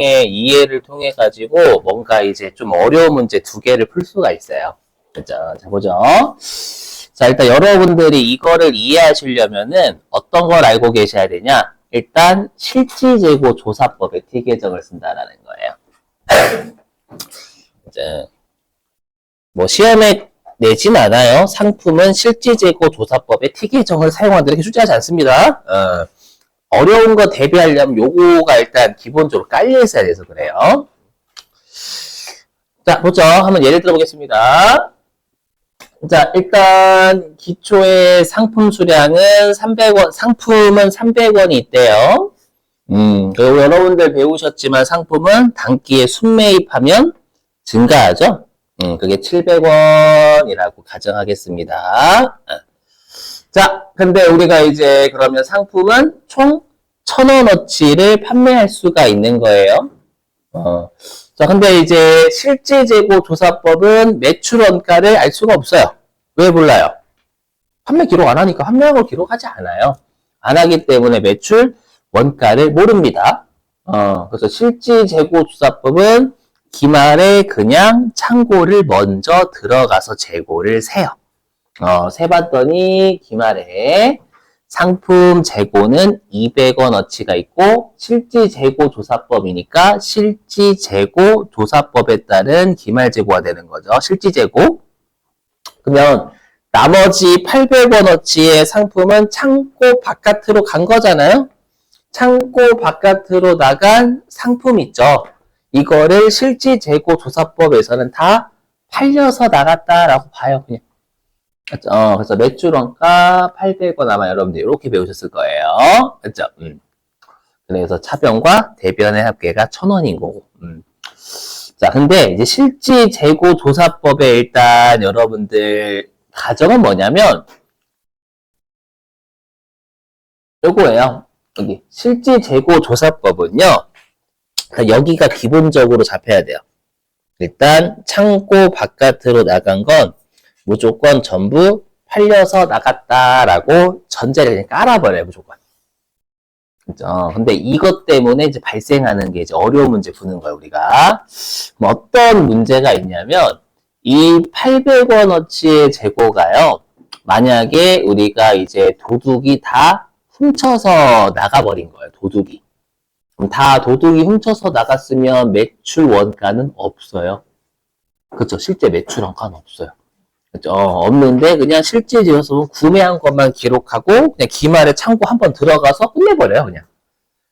이해를 통해 가지고 뭔가 이제 좀 어려운 문제 두 개를 풀 수가 있어요. 그죠? 자, 보죠. 자, 일단 여러분들이 이거를 이해하시려면은 어떤 걸 알고 계셔야 되냐? 일단 실지재고 조사법의 T계정을 쓴다라는 거예요. 이제 뭐 시험에 내진 않아요. 상품은 실지재고 조사법의 T계정을 사용한다 이렇게 출제하지 않습니다. 어려운 거 대비하려면 요거가 일단 기본적으로 깔려 있어야 돼서 그래요. 자, 보죠. 한번 예를 들어보겠습니다. 자, 일단 기초의 상품 수량은 300원, 상품은 300원이 있대요. 그리고 여러분들 배우셨지만 상품은 단기에 순매입하면 증가하죠. 그게 700원이라고 가정하겠습니다. 자, 근데 우리가 이제 그러면 상품은 총 1,000원어치를 판매할 수가 있는 거예요. 자, 근데 이제 실지재고 조사법은 매출 원가를 알 수가 없어요. 왜 몰라요? 판매 기록 안 하니까 판매한 걸 기록하지 않아요. 안 하기 때문에 매출 원가를 모릅니다. 그래서 실지재고 조사법은 기말에 그냥 창고를 먼저 들어가서 재고를 세요. 세봤더니 기말에 상품 재고는 200원어치가 있고 실지재고 조사법이니까 실지재고 조사법에 따른 기말 재고가 되는 거죠. 실지재고. 그러면 나머지 800원어치의 상품은 창고 바깥으로 간 거잖아요. 창고 바깥으로 나간 상품 있죠. 이거를 실지재고 조사법에서는 다 팔려서 나갔다라고 봐요. 그냥. 그래서 매출원가 800원 아마 여러분들 이렇게 배우셨을 거예요. 그렇죠? 그래서 차변과 대변의 합계가 1,000원인 거고. 자, 근데 이제 실지재고 조사법에 일단 여러분들 가정은 뭐냐면 요거예요. 여기 실지재고 조사법은요. 여기가 기본적으로 잡혀야 돼요. 일단 창고 바깥으로 나간 건 무조건 전부 팔려서 나갔다라고 전제를 그냥 깔아버려요, 무조건. 그죠? 근데 이것 때문에 이제 발생하는 게 이제 어려운 문제 푸는 거예요, 우리가. 뭐 어떤 문제가 있냐면, 이 800원어치의 재고가요, 만약에 우리가 이제 도둑이 다 훔쳐서 나가버린 거예요, 도둑이. 그럼 다 도둑이 훔쳐서 나갔으면 매출 원가는 없어요. 그렇죠? 실제 매출 원가는 없어요. 그죠? 없는데 그냥 실제 지어서 구매한 것만 기록하고 그냥 기말에 창고 한번 들어가서 끝내버려요 그냥.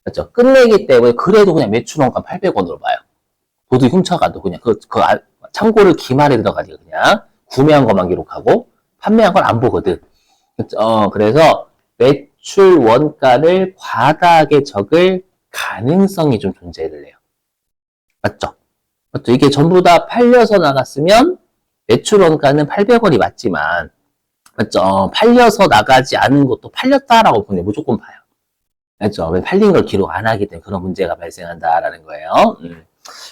그죠? 끝내기 때문에 그래도 그냥 매출원가 800원으로 봐요. 도둑이 훔쳐가도 그냥 창고를 기말에 들어가지고 그냥 구매한 것만 기록하고 판매한 건 안 보거든. 그죠? 그래서 매출 원가를 과다하게 적을 가능성이 좀 존재를 해요. 맞죠? 맞죠? 이게 전부 다 팔려서 나갔으면 매출 원가는 800원이 맞지만, 맞죠? 팔려서 나가지 않은 것도 팔렸다라고 보면 무조건 봐요. 맞죠? 왜 팔린 걸 기록 안 하기 때문에 그런 문제가 발생한다라는 거예요.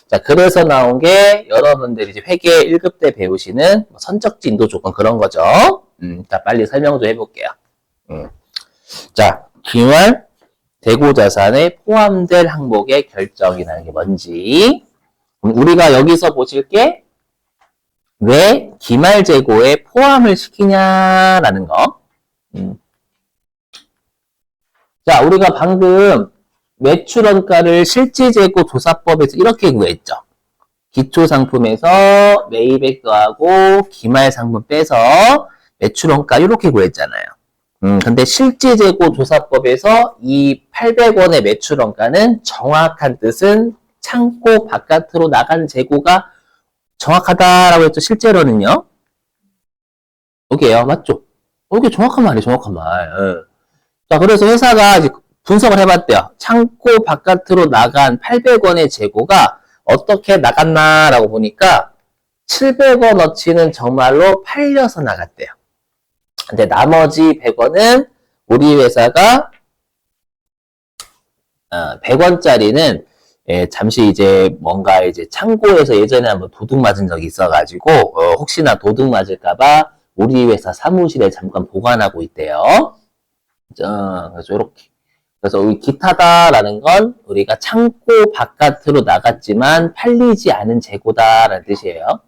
자, 그래서 나온 게 여러분들이 이제 회계 1급 때 배우시는 선적지 인도 조건 그런 거죠. 자, 빨리 설명 좀 해볼게요. 자, 기말 대고자산에 포함될 항목의 결정이라는 게 뭔지. 우리가 여기서 보실 게 왜 기말 재고에 포함을 시키냐라는 거. 자, 우리가 방금 매출 원가를 실지재고 조사법에서 이렇게 구했죠. 기초 상품에서 매입액 더하고 기말 상품 빼서 매출 원가 이렇게 구했잖아요. 근데 실지재고 조사법에서 이 800원의 매출 원가는 정확한 뜻은 창고 바깥으로 나간 재고가 정확하다라고 했죠. 실제로는요. 여기에요. 맞죠? 이게 정확한 말이에요. 정확한 말. 자, 그래서 회사가 이제 분석을 해봤대요. 창고 바깥으로 나간 800원의 재고가 어떻게 나갔나라고 보니까 700원어치는 정말로 팔려서 나갔대요. 근데 나머지 100원은 우리 회사가 100원짜리는 잠시 이제 뭔가 이제 창고에서 예전에 한번 도둑 맞은 적이 있어가지고 혹시나 도둑 맞을까봐 우리 회사 사무실에 잠깐 보관하고 있대요. 그래서 이렇게 그래서 우리 기타다라는 건 우리가 창고 바깥으로 나갔지만 팔리지 않은 재고다라는 뜻이에요.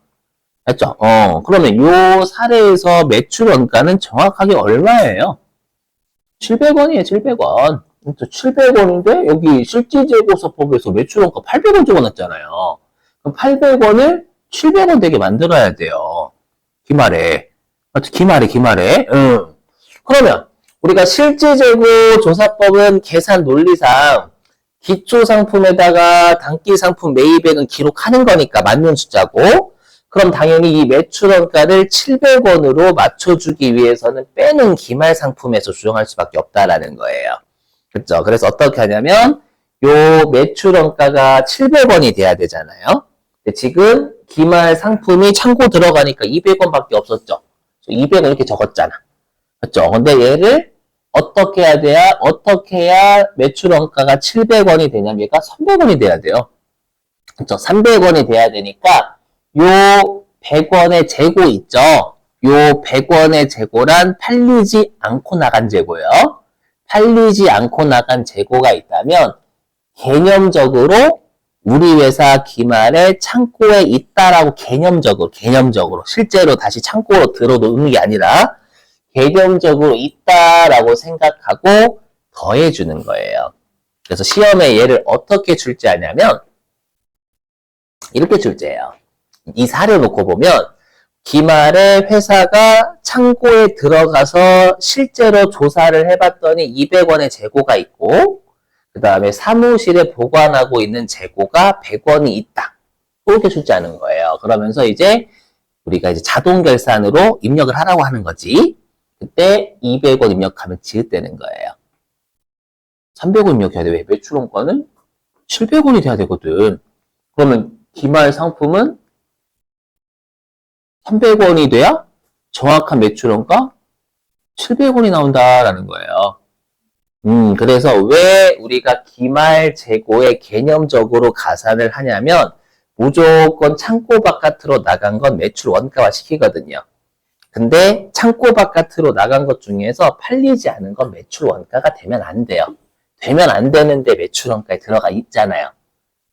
맞죠? 그러면 요 사례에서 매출 원가는 정확하게 얼마예요? 700원이에요, 700원. 700원인데 여기 실질재고서법에서 매출 원가 800원 적어놨잖아요. 그럼 800원을 700원 되게 만들어야 돼요. 기말에. 기말에. 그러면 우리가 실질재고조사법은 계산 논리상 기초상품에다가 단기상품 매입액은 기록하는 거니까 맞는 숫자고, 그럼 당연히 이 매출원가를 700원으로 맞춰주기 위해서는 빼는 기말상품에서 조정할 수밖에 없다라는 거예요. 그렇죠? 그래서 어떻게 하냐면 요 매출원가가 700원이 돼야 되잖아요. 근데 지금 기말상품이 창고 들어가니까 200원밖에 없었죠. 200원 이렇게 적었잖아. 그렇죠? 근데 얘를 어떻게 해야 매출원가가 700원이 되냐면 얘가 300원이 돼야 돼요. 그렇죠? 300원이 돼야 되니까 요 100원의 재고 있죠? 요 100원의 재고란 팔리지 않고 나간 재고요. 팔리지 않고 나간 재고가 있다면 개념적으로 우리 회사 기말에 창고에 있다라고 개념적으로 실제로 다시 창고로 들어놓는 게 아니라 개념적으로 있다라고 생각하고 더해주는 거예요. 그래서 시험에 얘를 어떻게 출제하냐면 이렇게 출제해요. 이 사례 놓고 보면 기말에 회사가 창고에 들어가서 실제로 조사를 해봤더니 200원의 재고가 있고 그 다음에 사무실에 보관하고 있는 재고가 100원이 있다. 이렇게 출제하는 거예요. 그러면서 이제 우리가 이제 자동 결산으로 입력을 하라고 하는 거지. 그때 200원 입력하면 지읒되는 거예요. 300원 입력해야 돼. 왜? 매출원가는 700원이 돼야 되거든. 그러면 기말 상품은 300원이 돼야 정확한 매출원가 700원이 나온다라는 거예요. 그래서 왜 우리가 기말 재고에 개념적으로 가산을 하냐면 무조건 창고 바깥으로 나간 건 매출 원가화 시키거든요. 근데 창고 바깥으로 나간 것 중에서 팔리지 않은 건 매출 원가가 되면 안 돼요. 되면 안 되는데 매출 원가에 들어가 있잖아요.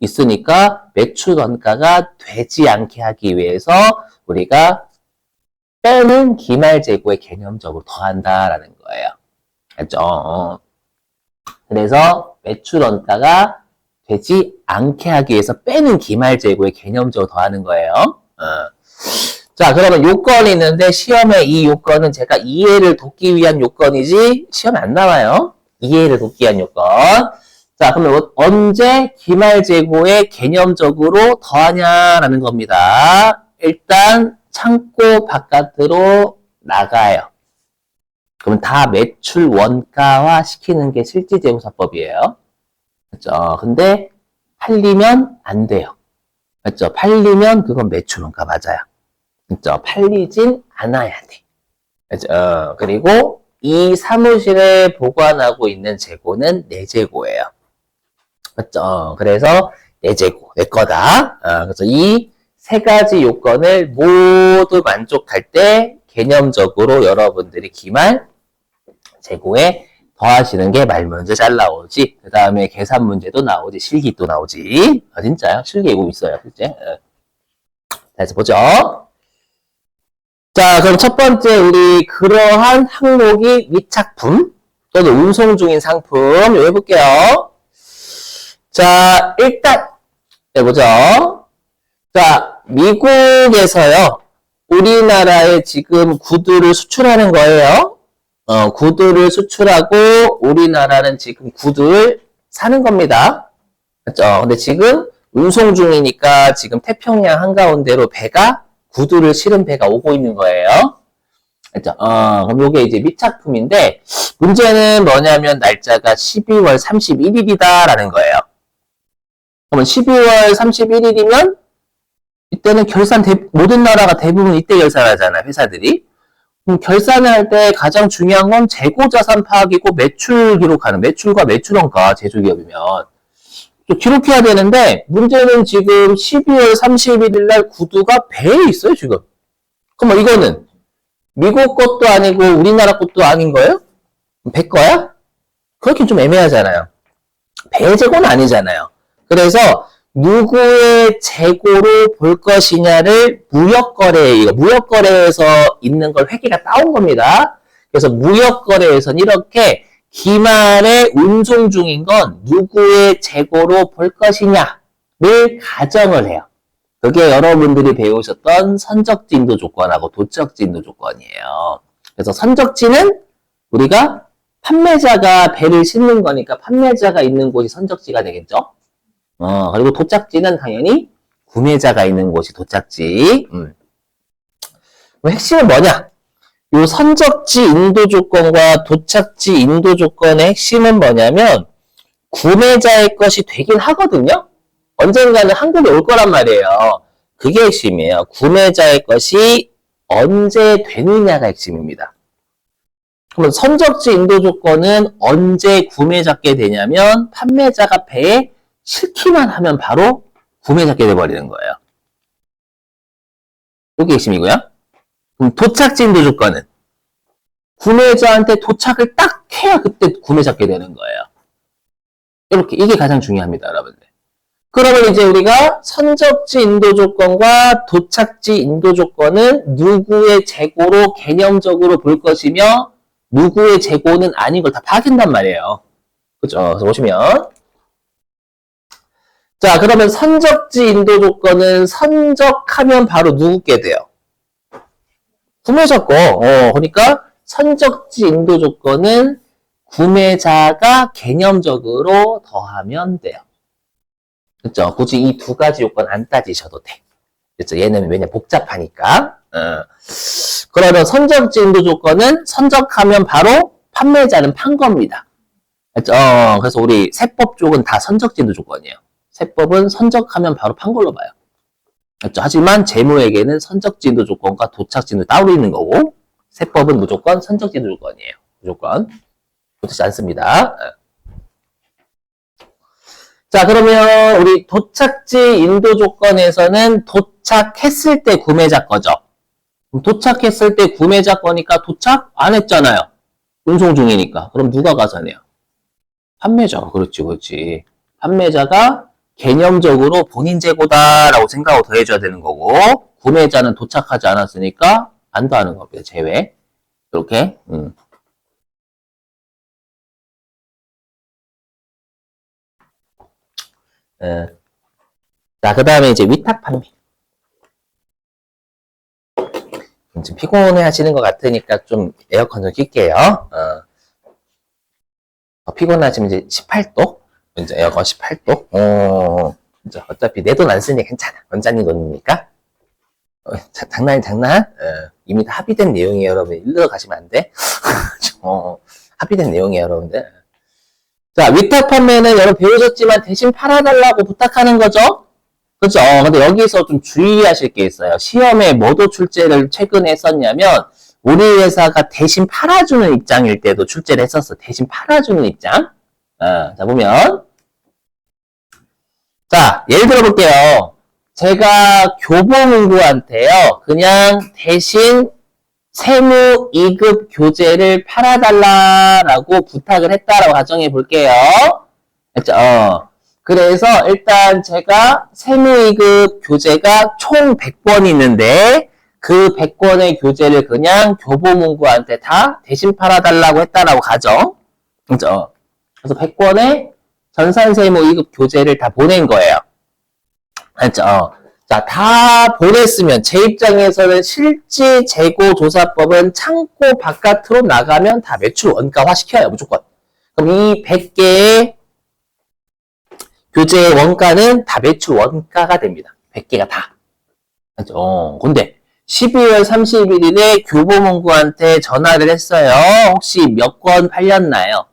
있으니까 매출 원가가 되지 않게 하기 위해서 우리가 빼는 기말 재고에 개념적으로 더한다라는 거예요. 알죠? 그래서 매출 원가가 되지 않게 하기 위해서 빼는 기말 재고에 개념적으로 더하는 거예요. 자, 그러면 요건이 있는데 시험에 이 요건은 제가 이해를 돕기 위한 요건이지 시험에 안 나와요. 이해를 돕기 위한 요건. 자, 그러면 언제 기말 재고에 개념적으로 더하냐라는 겁니다. 일단 창고 바깥으로 나가요. 그럼 다 매출 원가화 시키는 게 실질재고사법이에요. 그렇죠? 근데 팔리면 안 돼요. 그렇죠? 팔리면 그건 매출 원가 맞아요. 그렇죠? 팔리진 않아야 돼. 그렇죠? 그리고 이 사무실에 보관하고 있는 재고는 내 재고예요. 맞죠? 그래서 내 재고, 내 거다. 그래서 이 세 가지 요건을 모두 만족할 때 개념적으로 여러분들이 기말 재고에 더하시는 게 말문제 잘 나오지. 그 다음에 계산 문제도 나오지. 실기 또 나오지. 진짜요? 실기 예고 있어요. 실제. 다시 보죠. 자, 그럼 첫 번째 우리 그러한 항목이 미착품 또는 운송 중인 상품 해볼게요. 자, 일단 해보죠. 자, 미국에서요. 우리나라에 지금 구두를 수출하는 거예요. 구두를 수출하고 우리나라는 지금 구두를 사는 겁니다. 그렇죠? 근데 지금 운송 중이니까 지금 태평양 한가운데로 구두를 실은 배가 오고 있는 거예요. 그렇죠? 그럼 이게 이제 미착품인데 문제는 뭐냐면 날짜가 12월 31일이다라는 거예요. 그러면 12월 31일이면 이때는 모든 나라가 대부분 이때 결산하잖아요, 회사들이. 그럼 결산을 할 때 가장 중요한 건 재고자산 파악이고 매출 기록하는, 매출과 매출원가, 제조기업이면. 또 기록해야 되는데, 문제는 지금 12월 31일 날 구두가 배에 있어요, 지금. 그럼 이거는 미국 것도 아니고 우리나라 것도 아닌 거예요? 배 거야? 그렇긴 좀 애매하잖아요. 배재고는 아니잖아요. 그래서 누구의 재고로 볼 것이냐를 무역거래에서 있는 걸 회계가 따온 겁니다. 그래서 무역거래에선 이렇게 기말에 운송 중인 건 누구의 재고로 볼 것이냐를 가정을 해요. 그게 여러분들이 배우셨던 선적지 인도 조건하고 도적지 인도 조건이에요. 그래서 선적지는 우리가 판매자가 배를 싣는 거니까 판매자가 있는 곳이 선적지가 되겠죠. 그리고 도착지는 당연히 구매자가 있는 곳이 도착지. 핵심은 뭐냐? 요 선적지 인도 조건과 도착지 인도 조건의 핵심은 뭐냐면 구매자의 것이 되긴 하거든요. 언젠가는 한국에 올 거란 말이에요. 그게 핵심이에요. 구매자의 것이 언제 되느냐가 핵심입니다. 그러면 선적지 인도 조건은 언제 구매잡게 되냐면 판매자가 배에 실기만 하면 바로 구매잡게 돼버리는 거예요. 이게 핵심이고요. 그럼 도착지 인도 조건은 구매자한테 도착을 딱 해야 그때 구매잡게 되는 거예요. 이렇게 이게 가장 중요합니다, 여러분들. 그러면 이제 우리가 선적지 인도 조건과 도착지 인도 조건은 누구의 재고로 개념적으로 볼 것이며 누구의 재고는 아닌 걸 다 파악한단 말이에요. 그죠? 그래서 보시면 자, 그러면 선적지 인도 조건은 선적하면 바로 누구게 돼요? 구매자 거. 그러니까 선적지 인도 조건은 구매자가 개념적으로 더하면 돼요. 그렇죠? 굳이 이 두 가지 요건 안 따지셔도 돼. 그렇죠? 얘는 왜냐 복잡하니까. 그러면 선적지 인도 조건은 선적하면 바로 판매자는 판 겁니다. 그렇죠? 그래서 우리 세법 쪽은 다 선적지 인도 조건이에요. 세법은 선적하면 바로 판 걸로 봐요. 그렇죠? 하지만 재무에게는 선적지 인도 조건과 도착지 인도 따로 있는 거고 세법은 무조건 선적지 인도 조건이에요. 무조건. 그렇지 않습니다. 자, 그러면 우리 도착지 인도 조건에서는 도착했을 때 구매자 거죠. 도착했을 때 구매자 거니까 도착 안 했잖아요. 운송 중이니까. 그럼 누가 가서 내요? 판매자가. 그렇지, 그렇지. 판매자가 개념적으로 본인 재고다라고 생각을 더해줘야 되는 거고 구매자는 도착하지 않았으니까 안 더하는 겁니다. 제외. 이렇게. 자, 그 다음에 이제 위탁 판매. 좀 피곤해 하시는 것 같으니까 좀 에어컨 좀 낄게요. 피곤하시면 이제 18도? 이제 에어컨 18도? 이제 어차피 내 돈 안 쓰니 괜찮아. 원장님 돈이니까. 장난. 이미 다 합의된 내용이에요, 여러분. 일러 가시면 안 돼. 합의된 내용이에요, 여러분들. 자, 위탁 판매는 여러분 배우셨지만 대신 팔아달라고 부탁하는 거죠? 그죠? 근데 여기서 좀 주의하실 게 있어요. 시험에 뭐도 출제를 최근에 했었냐면, 우리 회사가 대신 팔아주는 입장일 때도 출제를 했었어. 대신 팔아주는 입장. 자, 보면. 자, 예를 들어 볼게요. 제가 교보문고한테요, 그냥 대신 세무 2급 교재를 팔아달라라고 부탁을 했다라고 가정해 볼게요. 그렇죠? 그래서 일단 제가 세무 2급 교재가 총 100권 있는데 그 100권의 교재를 그냥 교보문고한테 다 대신 팔아달라고 했다라고 가정. 그렇죠? 그래서 100권의 전산세무 2급 교재를 다 보낸 거예요. 그렇죠? 자, 다 보냈으면 제 입장에서는 실지 재고 조사법은 창고 바깥으로 나가면 다 매출 원가화 시켜요, 무조건. 그럼 이 100개의 교재의 원가는 다 매출 원가가 됩니다. 100개가 다. 그렇죠? 근데 12월 31일에 교보문고한테 전화를 했어요. 혹시 몇 권 팔렸나요?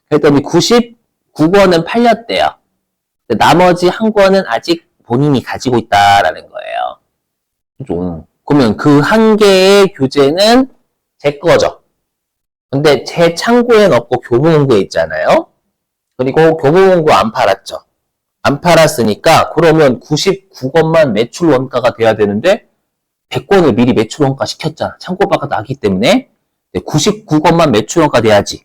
그랬더니 99권은 팔렸대요. 나머지 한 권은 아직 본인이 가지고 있다라는 거예요. 좀. 그러면 그 한 개의 교재는 제 거죠. 근데 제 창고에 넣고 교보문고에 있잖아요. 그리고 교보문고 안 팔았죠. 안 팔았으니까 그러면 99권만 매출 원가가 돼야 되는데 100권을 미리 매출 원가 시켰잖아. 창고 바깥 나기 때문에 99권만 매출 원가 돼야지.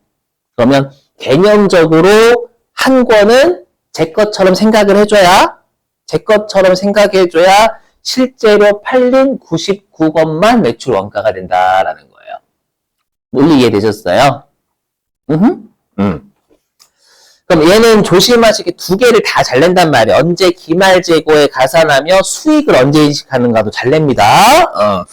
그러면 개념적으로 한 권은 제 것처럼 생각을 해줘야, 실제로 팔린 99권만 매출 원가가 된다라는 거예요. 논리 이해되셨어요? 그럼 얘는 조심하시게 두 개를 다 잘 낸단 말이에요. 언제 기말재고에 가산하며 수익을 언제 인식하는가도 잘 냅니다.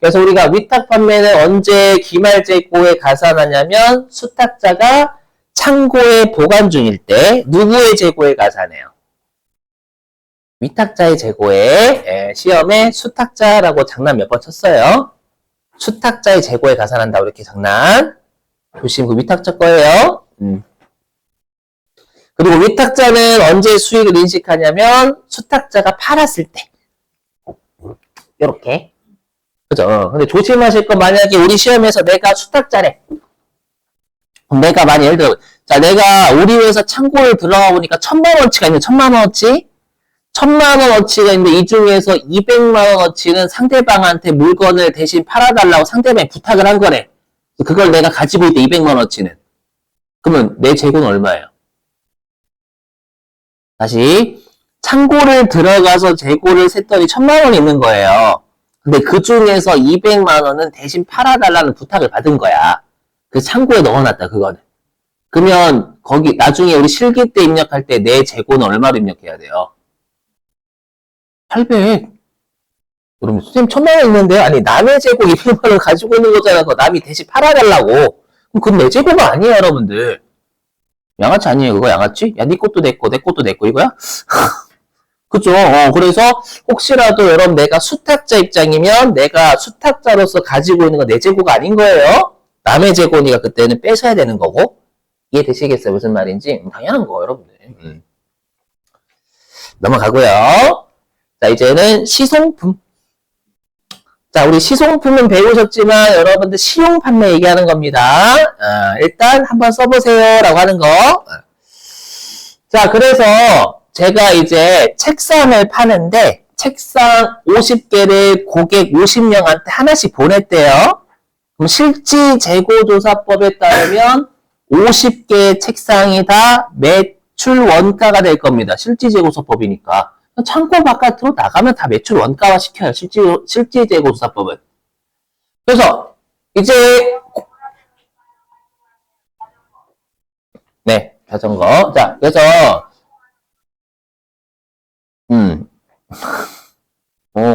그래서 우리가 위탁 판매는 언제 기말재고에 가산하냐면 수탁자가 창고에 보관 중일 때 누구의 재고에 가산해요? 위탁자의 재고에, 시험에 수탁자라고 장난 몇 번 쳤어요. 수탁자의 재고에 가산한다고 이렇게 장난. 조심, 그 위탁자 거예요. 그리고 위탁자는 언제 수익을 인식하냐면 수탁자가 팔았을 때. 이렇게. 그죠? 근데 조심하실 건 만약에 우리 시험에서 내가 수탁자래. 내가 많이 예를 들어, 자, 내가 우리 회사 창고에 들어가 보니까 1,000만원어치가 있는데, 1,000만원어치? 1,000만원어치가 있는데, 이 중에서 200만원어치는 상대방한테 물건을 대신 팔아달라고 상대방이 부탁을 한 거래. 그걸 내가 가지고 있대, 200만원어치는. 그러면 내 재고는 얼마예요? 다시, 창고를 들어가서 재고를 셌더니 1,000만원이 있는 거예요. 근데 그 중에서 200만원은 대신 팔아달라는 부탁을 받은 거야. 그 창고에 넣어놨다, 그거는. 그러면, 거기, 나중에 우리 실기 때 입력할 때 내 재고는 얼마로 입력해야 돼요? 800. 여러분, 선생님 1,000만원 있는데요? 아니, 남의 재고 200만원 가지고 있는 거잖아. 그거 남이 대신 팔아달라고. 그럼 그건 내 재고가 아니에요, 여러분들. 양아치 아니에요, 그거 양아치? 야, 네 것도 내 거, 내 것도 내 거, 이거야? 그죠? 그래서 혹시라도 여러분 내가 수탁자 입장이면 내가 수탁자로서 가지고 있는 건 내 재고가 아닌 거예요? 남의 재고니까 그때는 뺏어야 되는 거고. 이해되시겠어요? 무슨 말인지? 당연한 거, 여러분들. 넘어가고요. 자, 이제는 시송품. 자, 우리 시송품은 배우셨지만 여러분들 시용 판매 얘기하는 겁니다. 일단 한번 써보세요 라고 하는 거. 자, 그래서 제가 이제 책상을 파는데 책상 50개를 고객 50명한테 하나씩 보냈대요. 그럼 실지재고조사법에 따르면 50개의 책상이 다 매출 원가가 될 겁니다. 실지재고조사법이니까. 창고 바깥으로 나가면 다 매출 원가화 시켜요. 실지재고조사법은. 그래서 이제 네, 자전거. 자, 그래서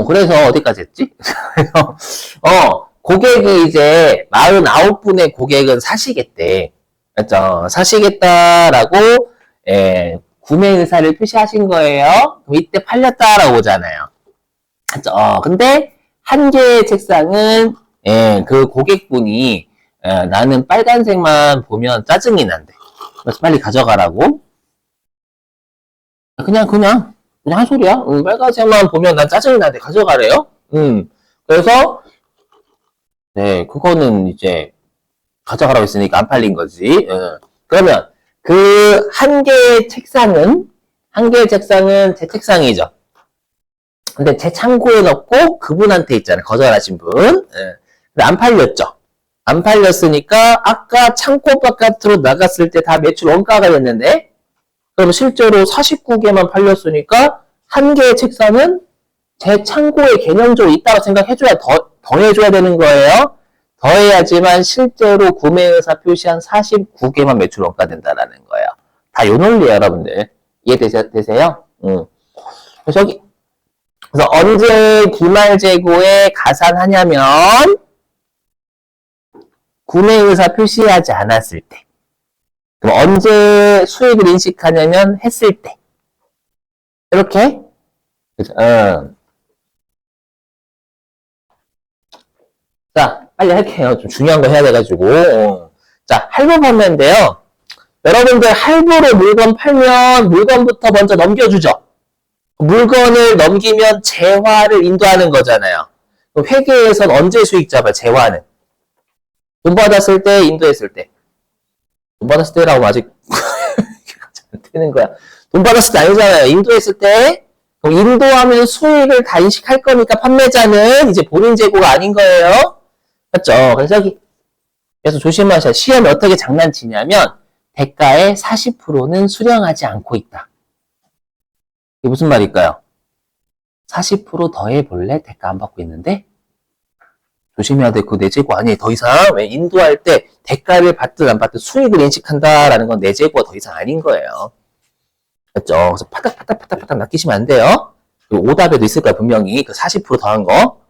그래서 어디까지 했지? 고객이 이제 49분의 고객은 사시겠대. 그렇죠? 사시겠다라고, 구매 의사를 표시하신 거예요. 그럼 이때 팔렸다라고 오잖아요. 그렇죠? 근데 한 개의 책상은, 그 고객분이, 나는 빨간색만 보면 짜증이 난대. 그래서 빨리 가져가라고. 그냥 한 소리야. 빨간색만 보면 난 짜증이 나는데 가져가래요. 그래서 네, 그거는 이제 가져가라고 했으니까 안 팔린 거지. 그러면 그 한 개의 책상은 제 책상이죠. 근데 제 창고에 넣고 그분한테 있잖아요. 거절하신 분. 근데 안 팔렸죠. 안 팔렸으니까 아까 창고 바깥으로 나갔을 때 다 매출 원가가 됐는데 그럼 실제로 49개만 팔렸으니까 한 개의 책상은 제 창고에 개념적으로 있다고 생각해줘야 더 해줘야 되는 거예요. 더 해야지만 실제로 구매의사 표시한 49개만 매출 원가 된다라는 거예요. 다 요 논리예요, 여러분들. 이해되세요? 그래서 언제 기말재고에 가산하냐면 구매의사 표시하지 않았을 때. 그럼 언제 수익을 인식하냐면 했을 때. 이렇게. 그죠? 자, 빨리 할게요. 좀 중요한 거 해야 돼가지고. 자, 할부 판매인데요. 여러분들 할부로 물건 팔면 물건부터 먼저 넘겨주죠. 물건을 넘기면 재화를 인도하는 거잖아요. 그럼 회계에선 언제 수익 잡아요? 재화는. 돈 받았을 때, 인도했을 때. 돈 받았을 때라고 아직 안 되는 거야. 돈 받았을 때 아니잖아요. 인도했을 때. 그럼 인도하면 수익을 다 인식할 거니까 판매자는 이제 본인 재고가 아닌 거예요. 맞죠? 그래서 그래서 조심하셔야 시험에 어떻게 장난치냐면 대가의 40%는 수령하지 않고 있다. 이게 무슨 말일까요? 40% 더해볼래? 대가 안 받고 있는데? 조심해야 돼. 그거 내 재고 아니에요. 더 이상 왜 인도할 때 대가를 받든 안 받든 수익을 인식한다라는 건 내 재고가 더 이상 아닌 거예요. 맞죠? 그래서 파닥파닥 낚이시면 안 돼요. 그리고 오답에도 있을 거야 분명히 그 40% 더한 거.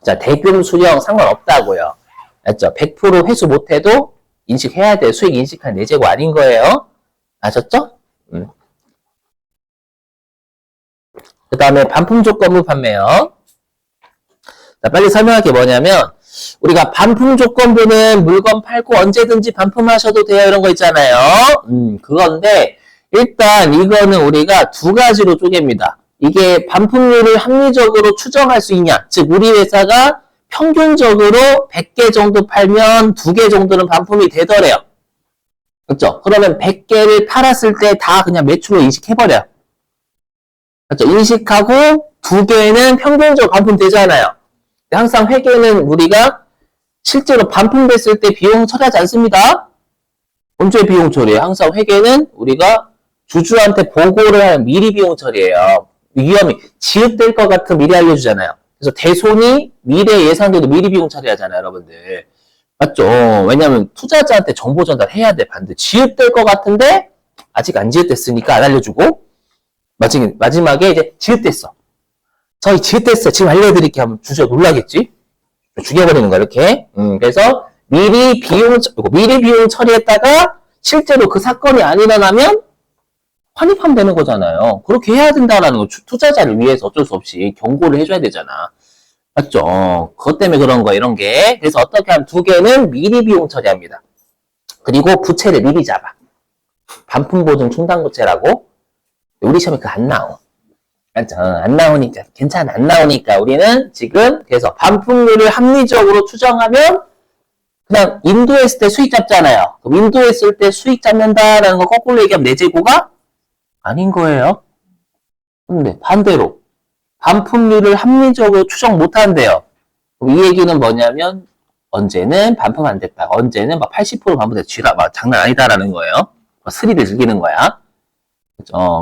자, 대금 수령 상관없다고요. 맞죠? 100% 회수 못해도 인식해야 돼. 수익 인식한 내 재고 아닌 거예요. 아셨죠? 그 다음에 반품 조건부 판매요. 자, 빨리 설명할 게 뭐냐면 우리가 반품 조건부는 물건 팔고 언제든지 반품하셔도 돼요. 이런 거 있잖아요. 그건데 일단 이거는 우리가 두 가지로 쪼갭니다. 이게 반품률을 합리적으로 추정할 수 있냐. 즉 우리 회사가 평균적으로 100개 정도 팔면 2개 정도는 반품이 되더래요. 그렇죠? 그러면 100개를 팔았을 때 다 그냥 매출로 인식해버려요. 그렇죠? 인식하고 2개는 평균적으로 반품되잖아요. 항상 회계는 우리가 실제로 반품됐을 때 비용 처리하지 않습니다. 언제 비용 처리해요? 항상 회계는 우리가 주주한테 보고를 하는 미리 비용 처리예요. 위험이 지읒될 것 같으면 미리 알려주잖아요. 그래서 대손이 미래 예상돼도 미리 비용 처리하잖아요, 여러분들. 맞죠? 왜냐면 투자자한테 정보 전달해야 돼, 반드시. 지읒될 것 같은데 아직 안 지읒됐으니까 안 알려주고 마지막에 이제 지읒됐어. 저희 지읒됐어요. 지금 알려드릴게요. 하면 주주가 놀라겠지? 죽여버리는 거야, 이렇게. 그래서 미리 비용 처리했다가 실제로 그 사건이 안 일어나면 환입하면 되는 거잖아요. 그렇게 해야 된다라는 거. 투자자를 위해서 어쩔 수 없이 경고를 해줘야 되잖아. 맞죠? 그것 때문에 그런 거, 이런 게. 그래서 어떻게 하면 2개는 미리 비용 처리합니다. 그리고 부채를 미리 잡아. 반품보증 충당부채라고. 우리 시험에 그거 안 나와. 맞죠? 안 나오니까. 괜찮아. 안 나오니까 우리는 지금 그래서 반품률을 합리적으로 추정하면 그냥 인도했을 때 수익 잡잖아요. 그럼 인도했을 때 수익 잡는다라는 거 거꾸로 얘기하면 내 재고가 아닌 거예요. 근데 반대로 반품률을 합리적으로 추정 못 한대요. 그럼 이 얘기는 뭐냐면 언제는 반품 안 됐다. 언제는 막 80% 반품됐다. 쥐라 막 장난 아니다라는 거예요. 스릴을 즐기는 거야.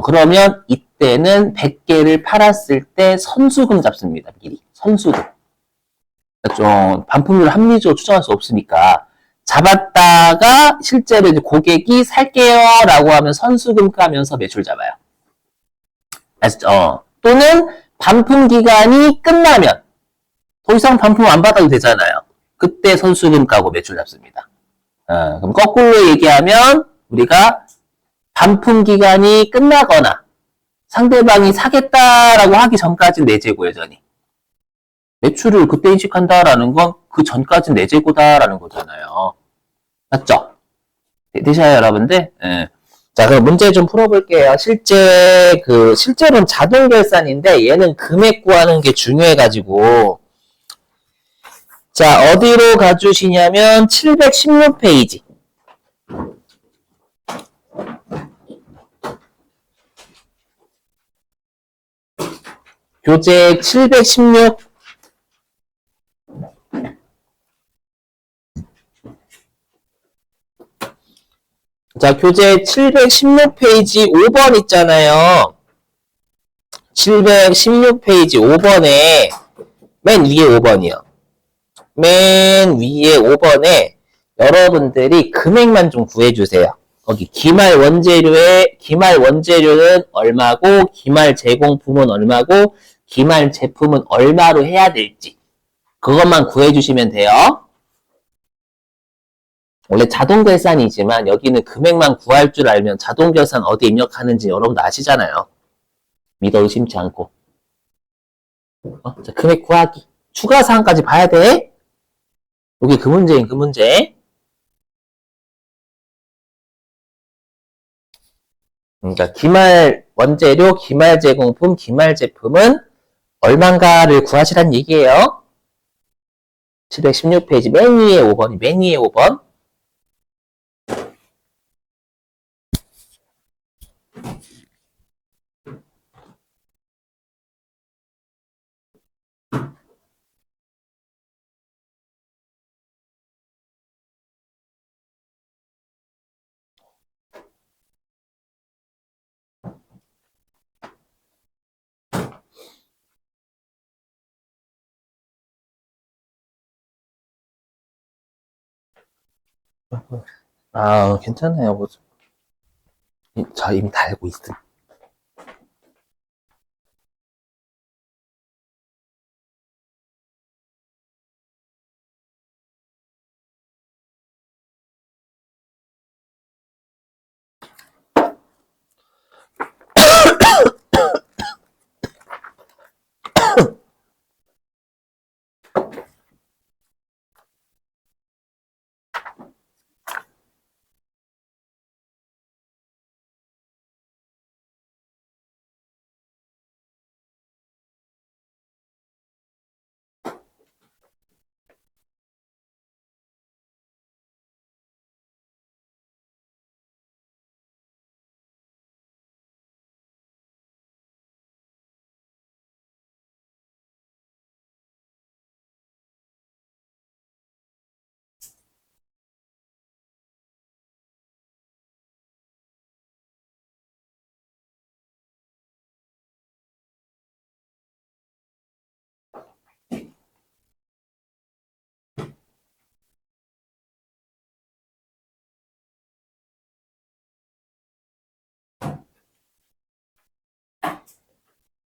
그러면 이때는 100개를 팔았을 때 선수금 잡습니다. 미리. 선수금. 좀 반품률 합리적으로 추정할 수 없으니까 잡았다가 실제로 이제 고객이 살게요 라고 하면 선수금 까면서 매출 잡아요. 아시죠? 또는 반품 기간이 끝나면 더 이상 반품 안 받아도 되잖아요. 그때 선수금 까고 매출 잡습니다. 그럼 거꾸로 얘기하면 우리가 반품 기간이 끝나거나 상대방이 사겠다라고 하기 전까지 내 재고 여전히 매출을 그때 인식한다라는 건 그 전까지 내 재고다라는 거잖아요. 맞죠? 되셔요, 여러분들? 네. 자, 그럼 문제 좀 풀어볼게요. 실제로는 자동 결산인데 얘는 금액 구하는 게 중요해가지고. 자, 어디로 가주시냐면 716페이지. 교재 716. 자, 교재 716페이지 5번 있잖아요. 716페이지 5번에 맨 위에 5번이요. 맨 위에 5번에 여러분들이 금액만 좀 구해주세요. 거기 기말 원재료는 얼마고 기말 제공품은 얼마고 기말 제품은 얼마로 해야 될지 그것만 구해주시면 돼요. 원래 자동결산이지만 여기는 금액만 구할 줄 알면 자동결산 어디 입력하는지 여러분도 아시잖아요. 믿어 의심치 않고. 자, 금액 구하기. 추가 사항까지 봐야 돼. 여기 그 문제인 그 문제. 그러니까 기말 원재료, 기말 제공품, 기말 제품은 얼만가를 구하시란 얘기예요. 716페이지 맨 위에 5번이 맨 위에 5번. 아, 괜찮아요. 뭐, 저 이미 다 알고 있음.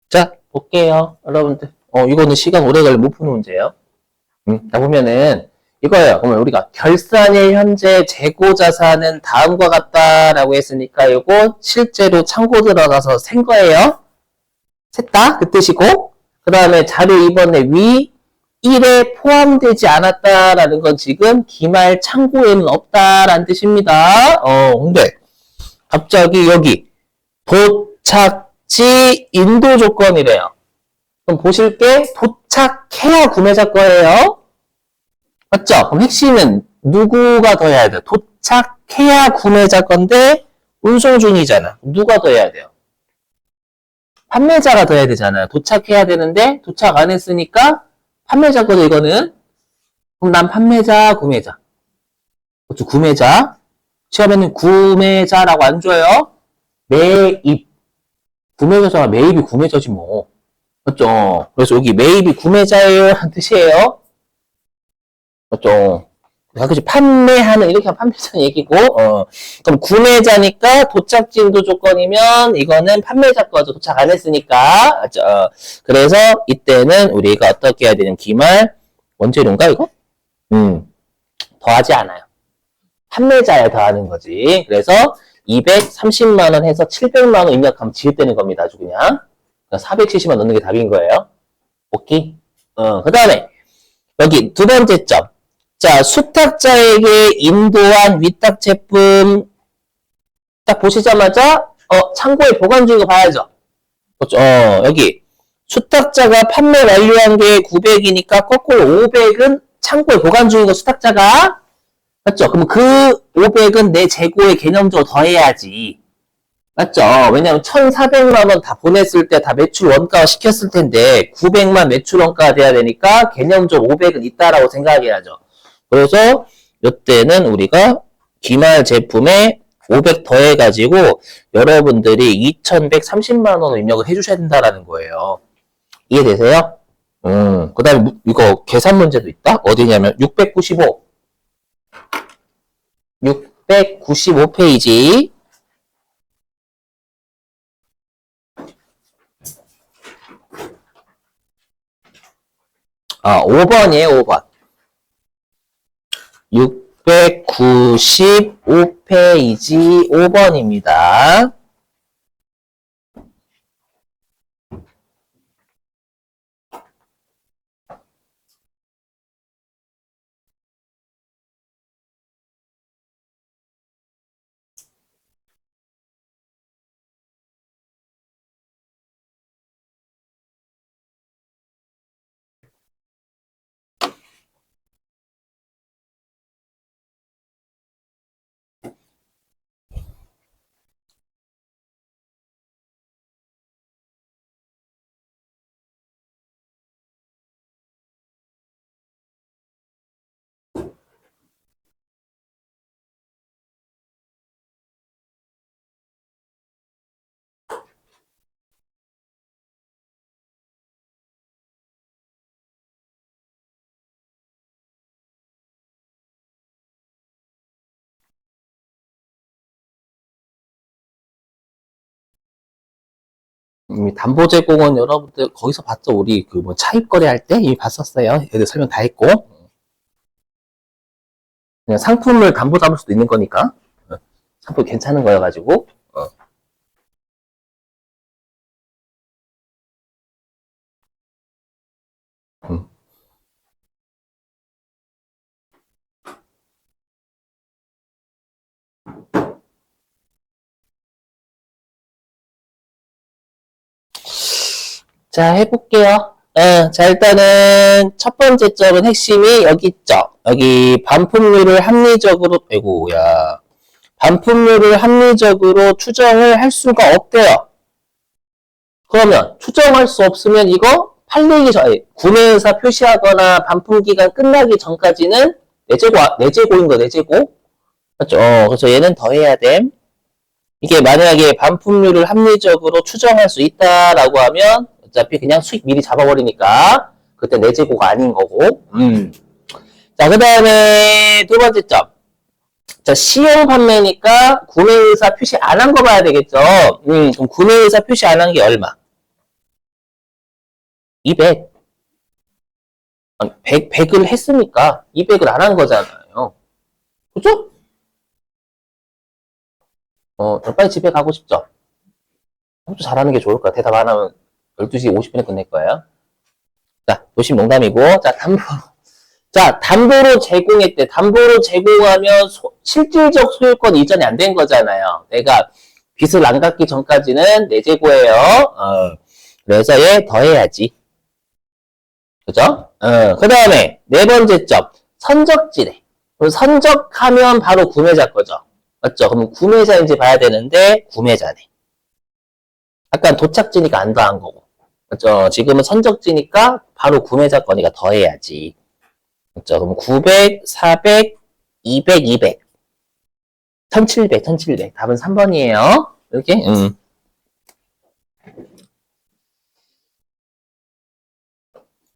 자, 볼게요. 여러분들. 이거는 시간 오래 걸려 못 푸는 문제예요. 자, 보면은, 이거예요. 그러면 우리가 결산일 현재 재고 자산은 다음과 같다라고 했으니까 이거 실제로 창고 들어가서 센 거예요. 셌다? 그 뜻이고, 그 다음에 자료 2번에 위 1에 포함되지 않았다라는 건 지금 기말 창고에는 없다라는 뜻입니다. 근데 갑자기 여기 도착지 인도 조건이래요. 그럼 보실 게 도착해야 구매자 거예요. 맞죠? 그럼 핵심은 누구가 더 해야 돼요? 도착해야 구매자 건데 운송 중이잖아. 누가 더 해야 돼요? 판매자가 더 해야 되잖아요. 도착해야 되는데 도착 안 했으니까 판매자 거죠, 이거는. 그럼 난 판매자, 구매자. 그렇죠, 구매자. 시험에는 구매자라고 안 줘요. 매입. 구매자잖아. 매입이 구매자지 뭐. 맞죠? 그래서 여기 매입이 구매자예요 한 뜻이에요. 맞죠? 그치, 판매하는, 이렇게 하면 판매자 얘기고, 그럼 구매자니까 도착진도 조건이면 이거는 판매자 거죠. 도착 안 했으니까. 맞죠? 그래서 이때는 우리가 어떻게 해야 되는 기말, 원재료인가, 이거? 더하지 않아요. 판매자에 더하는 거지. 그래서 230만원 해서 700만원 입력하면 지읒되는 겁니다. 아주 그냥. 470만 넣는 게 답인 거예요. 오케이? 그 다음에, 여기 두 번째 점. 자, 수탁자에게 인도한 위탁 제품 딱 보시자마자 창고에 보관 중인 거 봐야죠. 그렇죠? 여기 수탁자가 판매 완료한 게 900이니까 거꾸로 500은 창고에 보관 중인 거 수탁자가 맞죠? 그럼 그 500은 내 재고에 개념적으로 더해야지. 맞죠? 왜냐면 1,400만 원 다 보냈을 때 다 매출 원가화 시켰을 텐데 900만 매출 원가가 돼야 되니까 개념적으로 500은 있다라고 생각해야죠. 그래서 이때는 우리가 기말 제품에 500 더해가지고 여러분들이 2,130만 원 입력을 해주셔야 된다라는 거예요. 이해되세요? 그 다음에 이거 계산 문제도 있다? 어디냐면 695. 695페이지. 5번이에요, 5번. 695페이지 5번입니다. 담보 제공은 여러분들 거기서 봤죠? 우리 그 뭐 차입거래 할 때 이미 봤었어요. 얘들 설명 다 했고. 그냥 상품을 담보 잡을 수도 있는 거니까. 상품 괜찮은 거여가지고. 음. 자, 해볼게요. 자, 일단은 첫 번째 점은 핵심이 여기 있죠. 여기 반품률을 합리적으로, 아이고야. 반품률을 합리적으로 추정을 할 수가 없대요. 그러면 추정할 수 없으면 이거 팔리기 전, 구매의사 표시하거나 반품 기간 끝나기 전까지는 내재고인 거, 내재고. 맞죠? 그래서 얘는 더해야 됨. 이게 만약에 반품률을 합리적으로 추정할 수 있다라고 하면 어차피 그냥 수익 미리 잡아버리니까 그때 내재고가 아닌 거고. 자, 그 다음에 두 번째 점. 자, 시용 판매니까 구매의사 표시 안 한 거 봐야 되겠죠. 그럼 구매의사 표시 안 한 게 얼마? 200. 100을 했으니까 200을 안 한 거잖아요. 그죠? 빨리 집에 가고 싶죠? 좀 잘하는 게 좋을 거야. 대답 안 하면 12시 50분에 끝낼 거예요. 자, 도심 농담이고. 자, 담보로 제공했대. 담보로 제공하면 실질적 소유권 이전이 안 된 거잖아요. 내가 빚을 안 갚기 전까지는 내 재고예요. 그래서 얘 더해야지. 그죠? 그 다음에 네 번째 점. 선적지래. 선적하면 바로 구매자 거죠. 맞죠? 그럼 구매자인지 봐야 되는데 구매자네. 아까 도착지니까 안 더한 거고. 맞죠? 지금은 선적지니까 바로 구매자 거니까 더해야지. 맞죠? 그럼 900, 400, 200, 200. 1700. 답은 3번이에요. 이렇게.